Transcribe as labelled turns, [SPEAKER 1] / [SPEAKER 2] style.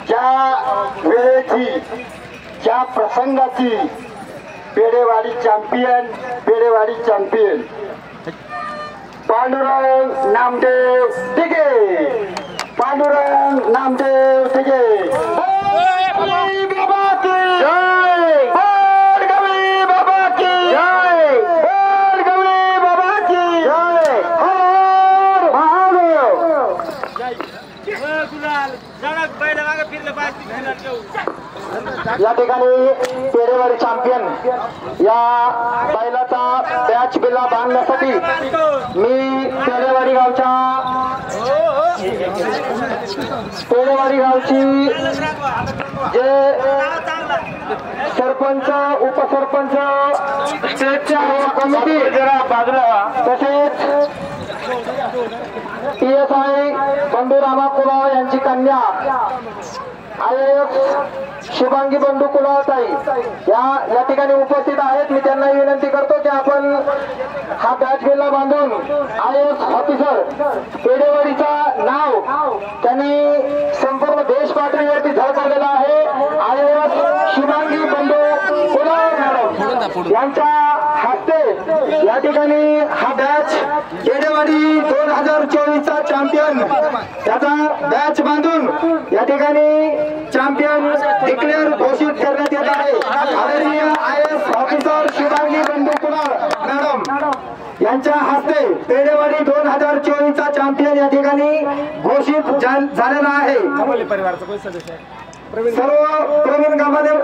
[SPEAKER 1] ज्या वेळेची ज्या प्रसंगाची पेढेवाडी चॅम्पियन पांडुरंग नामदेव तिघे या ठिकाणी पेढेवाडी चॅम्पियन या बैलाचा बॅच बिल्ला बांधण्यासाठी मी पेढेवाडी गावची जे सरपंच उपसरपंच स्टेटच्या कमिटी बाजूला तसेच PSI बंधू रामा कुलाळ यांची कन्या IAS शुभांगी बंधू कुलाळताई या ठिकाणी उपस्थित आहेत। मी त्यांना विनंती करतो की आपण हा बॅच बिल्ला बांधून IAS ऑफिसर पेढेवाडीचा नाव त्यांनी संपूर्ण देश पातळीवरती झळकावलेला आहे। IAS शुभांगी बंधू कुलाळ मॅडम यांच्या हस्ते या ठिकाणी हा बॅच पेढेवाडी 2024 चा चॅम्पियन त्याचा बॅच बांधून या ठिकाणी चॅम्पियन डिक्लेअर घोषित करण्यात येत आहे। आदरणीय IAS ऑफिसर शुभांगी बंधू कुलाळ मॅडम यांच्या हस्ते पेढेवाडी 2024 चा चॅम्पियन या ठिकाणी घोषित झालेला आहे। सर्व प्रवीण गावादेव